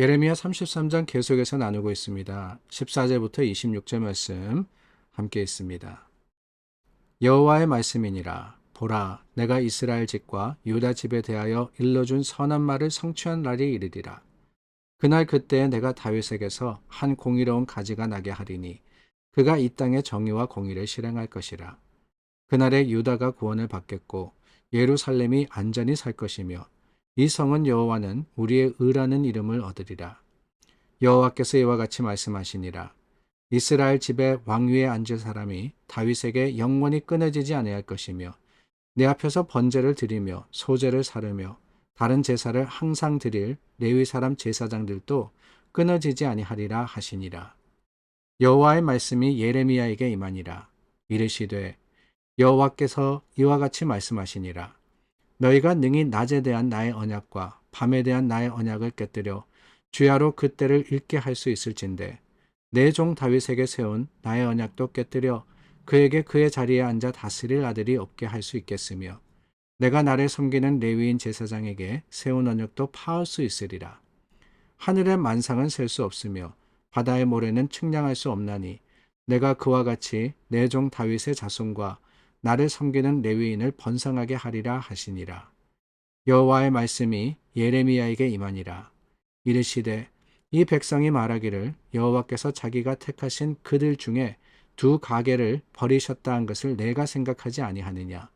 예레미야 33장 계속해서 나누고 있습니다. 14절부터 26절 말씀 함께 있습니다. 여호와의 말씀이니라. 보라, 내가 이스라엘 집과 유다 집에 대하여 일러준 선한 말을 성취한 날이 이르리라. 그날 그때에 내가 다윗에게서 한 공의로운 가지가 나게 하리니 그가 이 땅에 정의와 공의를 실행할 것이라. 그날에 유다가 구원을 받겠고 예루살렘이 안전히 살 것이며 이 성은 여호와는 우리의 의라는 이름을 얻으리라. 여호와께서 이와 같이 말씀하시니라. 이스라엘 집에 왕위에 앉을 사람이 다윗에게 영원히 끊어지지 아니할 것이며 내 앞에서 번제를 드리며 소제를 사르며 다른 제사를 항상 드릴 레위 사람 제사장들도 끊어지지 아니하리라 하시니라. 여호와의 말씀이 예레미야에게 임하니라. 이르시되 여호와께서 이와 같이 말씀하시니라. 너희가 능히 낮에 대한 나의 언약과 밤에 대한 나의 언약을 깨뜨려 주야로 그 때를 읽게 할 수 있을진데 내 종 다윗에게 세운 나의 언약도 깨뜨려 그에게 그의 자리에 앉아 다스릴 아들이 없게 할 수 있겠으며 내가 나를 섬기는 레위인 제사장에게 세운 언약도 파할 수 있으리라. 하늘의 만상은 셀 수 없으며 바다의 모래는 측량할 수 없나니 내가 그와 같이 내 종 다윗의 자손과 나를 섬기는 레위인을 번성하게 하리라 하시니라. 여호와의 말씀이 예레미야에게 임하니라. 이르시되 이 백성이 말하기를 여호와께서 자기가 택하신 그들 중에 두 가게를 버리셨다 한 것을 내가 생각하지 아니하느냐.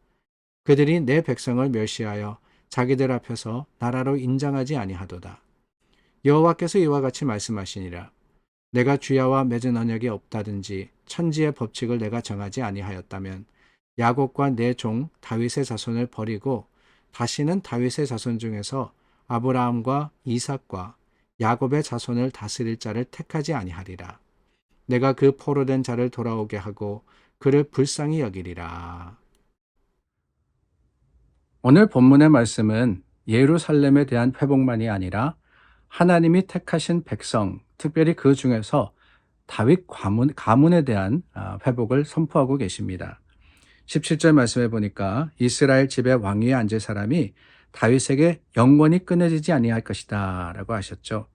그들이 내 백성을 멸시하여 자기들 앞에서 나라로 인정하지 아니하도다. 여호와께서 이와 같이 말씀하시니라. 내가 주야와 맺은 언약이 없다든지 천지의 법칙을 내가 정하지 아니하였다면 야곱과 내 종 다윗의 자손을 버리고 다시는 다윗의 자손 중에서 아브라함과 이삭과 야곱의 자손을 다스릴 자를 택하지 아니하리라. 내가 그 포로된 자를 돌아오게 하고 그를 불쌍히 여기리라. 오늘 본문의 말씀은 예루살렘에 대한 회복만이 아니라 하나님이 택하신 백성, 특별히 그 중에서 다윗 가문에 대한 회복을 선포하고 계십니다. 17절 말씀해 보니까 이스라엘 집의 왕위에 앉을 사람이 다윗에게 영원히 끊어지지 아니할 것이다 라고 하셨죠.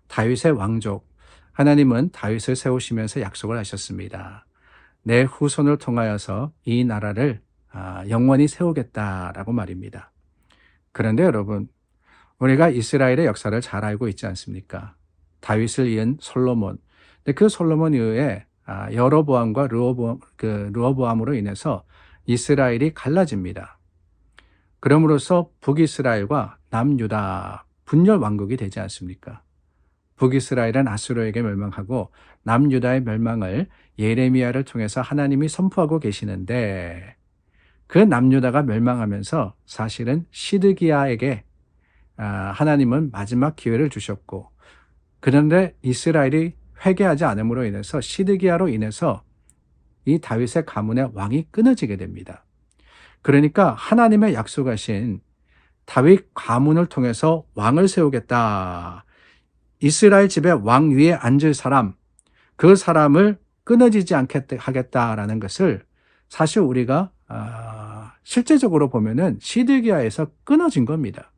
다윗의 왕족, 하나님은 다윗을 세우시면서 약속을 하셨습니다. 내 후손을 통하여서 이 나라를 영원히 세우겠다라고 말입니다. 그런데 여러분, 우리가 이스라엘의 역사를 잘 알고 있지 않습니까? 다윗을 이은 솔로몬, 근데 그 솔로몬 이후에 여로보암과 르호보암으로 인해서 이스라엘이 갈라집니다. 그럼으로써 북이스라엘과 남유다 분열 왕국이 되지 않습니까? 북이스라엘은 아수르에게 멸망하고 남유다의 멸망을 예레미야를 통해서 하나님이 선포하고 계시는데 그 남유다가 멸망하면서 사실은 시드기야에게 하나님은 마지막 기회를 주셨고 그런데 이스라엘이 회개하지 않음으로 인해서 시드기야로 인해서 이 다윗의 가문의 왕이 끊어지게 됩니다. 그러니까 하나님의 약속하신 다윗 가문을 통해서 왕을 세우겠다. 이스라엘 집의 왕 위에 앉을 사람, 그 사람을 끊어지지 않게 하겠다라는 것을 사실 우리가 실제적으로 보면은 시드기야에서 끊어진 겁니다.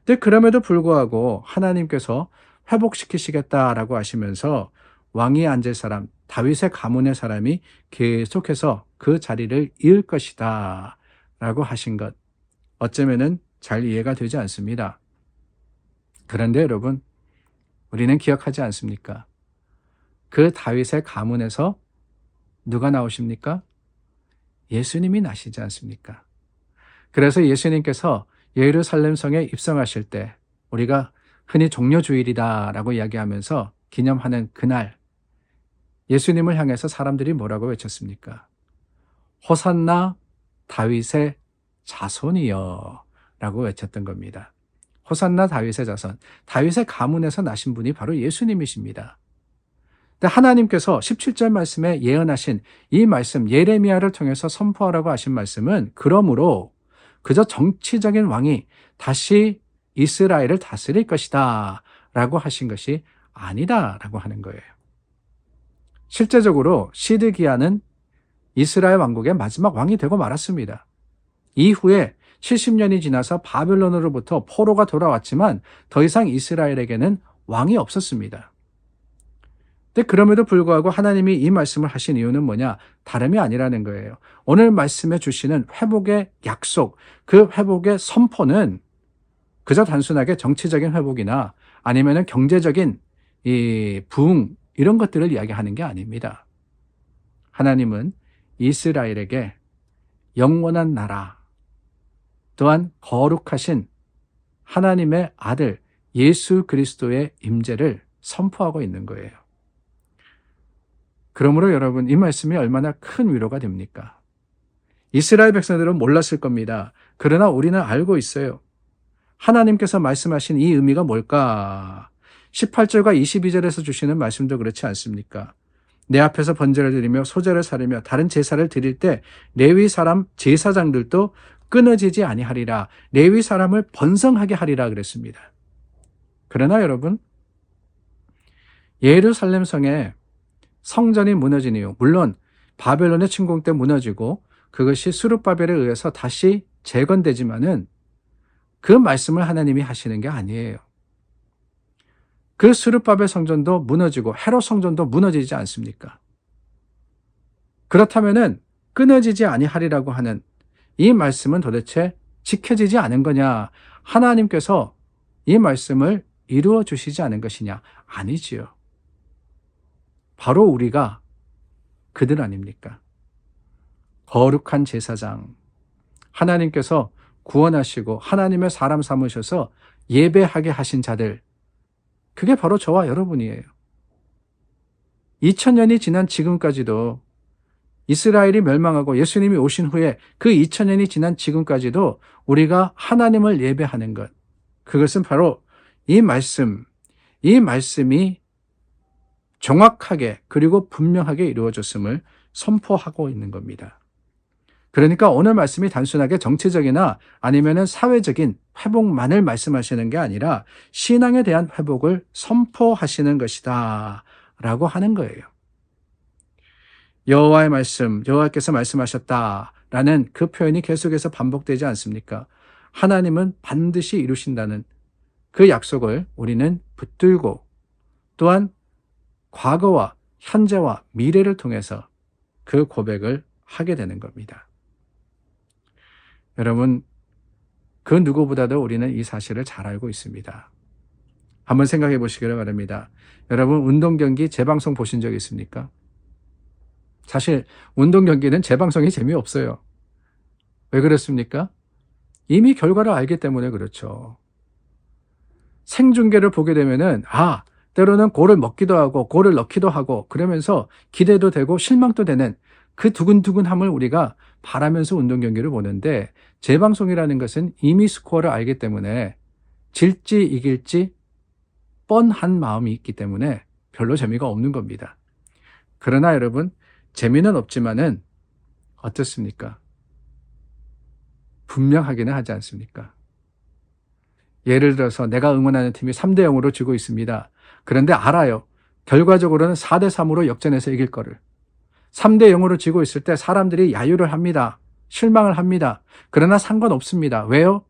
근데 그럼에도 불구하고 하나님께서 회복시키시겠다라고 하시면서 왕위에 앉을 사람, 다윗의 가문의 사람이 계속해서 그 자리를 이을 것이다 라고 하신 것, 어쩌면은 잘 이해가 되지 않습니다. 그런데 여러분, 우리는 기억하지 않습니까? 그 다윗의 가문에서 누가 나오십니까? 예수님이 나시지 않습니까? 그래서 예수님께서 예루살렘 성에 입성하실 때 우리가 흔히 종려주일이다라고 이야기하면서 기념하는 그날 예수님을 향해서 사람들이 뭐라고 외쳤습니까? 호산나 다윗의 자손이여 라고 외쳤던 겁니다. 호산나 다윗의 자손, 다윗의 가문에서 나신 분이 바로 예수님이십니다. 근데 하나님께서 17절 말씀에 예언하신 이 말씀, 예레미야를 통해서 선포하라고 하신 말씀은 그러므로 그저 정치적인 왕이 다시 이스라엘을 다스릴 것이다 라고 하신 것이 아니다 라고 하는 거예요. 실제적으로 시드기야는 이스라엘 왕국의 마지막 왕이 되고 말았습니다. 이후에 70년이 지나서 바벨론으로부터 포로가 돌아왔지만 더 이상 이스라엘에게는 왕이 없었습니다. 근데 그럼에도 불구하고 하나님이 이 말씀을 하신 이유는 뭐냐? 다름이 아니라는 거예요. 오늘 말씀해 주시는 회복의 약속, 그 회복의 선포는 그저 단순하게 정치적인 회복이나 아니면은 경제적인 이 부흥 이런 것들을 이야기하는 게 아닙니다. 하나님은 이스라엘에게 영원한 나라, 또한 거룩하신 하나님의 아들 예수 그리스도의 임재를 선포하고 있는 거예요. 그러므로 여러분, 이 말씀이 얼마나 큰 위로가 됩니까? 이스라엘 백성들은 몰랐을 겁니다. 그러나 우리는 알고 있어요. 하나님께서 말씀하신 이 의미가 뭘까? 18절과 22절에서 주시는 말씀도 그렇지 않습니까? 내 앞에서 번제를 드리며 소제를 사르며 다른 제사를 드릴 때 레위 사람 제사장들도 끊어지지 아니하리라. 레위 사람을 번성하게 하리라 그랬습니다. 그러나 여러분, 예루살렘 성에 성전이 무너진 이유, 물론 바벨론의 침공 때 무너지고 그것이 스룹바벨에 의해서 다시 재건되지만은 그 말씀을 하나님이 하시는 게 아니에요. 그 스룹바벨 성전도 무너지고 헤롯 성전도 무너지지 않습니까? 그렇다면은 끊어지지 아니하리라고 하는 이 말씀은 도대체 지켜지지 않은 거냐? 하나님께서 이 말씀을 이루어 주시지 않은 것이냐? 아니지요. 바로 우리가 그들 아닙니까? 거룩한 제사장, 하나님께서 구원하시고 하나님의 사람 삼으셔서 예배하게 하신 자들, 그게 바로 저와 여러분이에요. 2000년이 지난 지금까지도 이스라엘이 멸망하고 예수님이 오신 후에 그 2000년이 지난 지금까지도 우리가 하나님을 예배하는 것, 그것은 바로 이 말씀이 정확하게 그리고 분명하게 이루어졌음을 선포하고 있는 겁니다. 그러니까 오늘 말씀이 단순하게 정치적이나 아니면은 사회적인 회복만을 말씀하시는 게 아니라 신앙에 대한 회복을 선포하시는 것이다 라고 하는 거예요. 여호와의 말씀, 여호와께서 말씀하셨다라는 그 표현이 계속해서 반복되지 않습니까? 하나님은 반드시 이루신다는 그 약속을 우리는 붙들고 또한 과거와 현재와 미래를 통해서 그 고백을 하게 되는 겁니다. 여러분, 그 누구보다도 우리는 이 사실을 잘 알고 있습니다. 한번 생각해 보시기를 바랍니다. 여러분, 운동 경기 재방송 보신 적 있습니까? 사실 운동 경기는 재방송이 재미없어요. 왜 그렇습니까? 이미 결과를 알기 때문에 그렇죠. 생중계를 보게 되면은 때로는 골을 먹기도 하고 골을 넣기도 하고 그러면서 기대도 되고 실망도 되는 그 두근두근함을 우리가 바라면서 운동 경기를 보는데, 재방송이라는 것은 이미 스코어를 알기 때문에 질지 이길지 뻔한 마음이 있기 때문에 별로 재미가 없는 겁니다. 그러나 여러분, 재미는 없지만은 어떻습니까? 분명하기는 하지 않습니까? 예를 들어서 내가 응원하는 팀이 3대 0으로 지고 있습니다. 그런데 알아요. 결과적으로는 4대 3으로 역전해서 이길 거를. 3대 0으로 지고 있을 때 사람들이 야유를 합니다. 실망을 합니다. 그러나 상관없습니다. 왜요?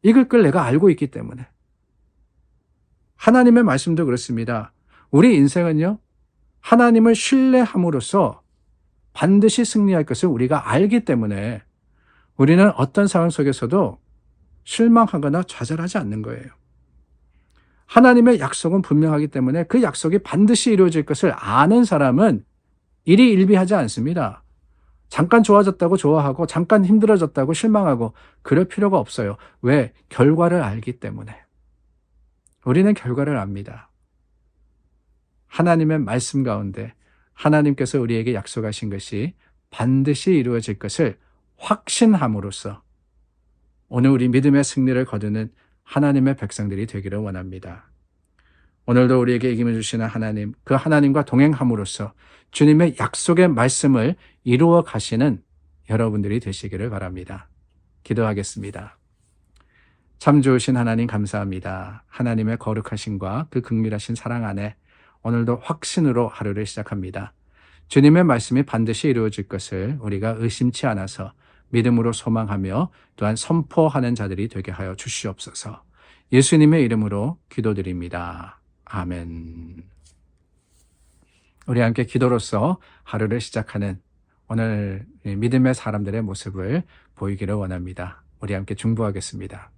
이길 걸 내가 알고 있기 때문에. 하나님의 말씀도 그렇습니다. 우리 인생은요, 하나님을 신뢰함으로써 반드시 승리할 것을 우리가 알기 때문에 우리는 어떤 상황 속에서도 실망하거나 좌절하지 않는 거예요. 하나님의 약속은 분명하기 때문에 그 약속이 반드시 이루어질 것을 아는 사람은 일희일비하지 않습니다. 잠깐 좋아졌다고 좋아하고 잠깐 힘들어졌다고 실망하고 그럴 필요가 없어요. 왜? 결과를 알기 때문에. 우리는 결과를 압니다. 하나님의 말씀 가운데 하나님께서 우리에게 약속하신 것이 반드시 이루어질 것을 확신함으로써 오늘 우리 믿음의 승리를 거두는 하나님의 백성들이 되기를 원합니다. 오늘도 우리에게 이김을 주시는 하나님, 그 하나님과 동행함으로써 주님의 약속의 말씀을 이루어 가시는 여러분들이 되시기를 바랍니다. 기도하겠습니다. 참 좋으신 하나님 감사합니다. 하나님의 거룩하심과 그 긍휼하신 사랑 안에 오늘도 확신으로 하루를 시작합니다. 주님의 말씀이 반드시 이루어질 것을 우리가 의심치 않아서 믿음으로 소망하며 또한 선포하는 자들이 되게 하여 주시옵소서. 예수님의 이름으로 기도드립니다. 아멘. 우리 함께 기도로서 하루를 시작하는 오늘 믿음의 사람들의 모습을 보이기를 원합니다. 우리 함께 중보하겠습니다.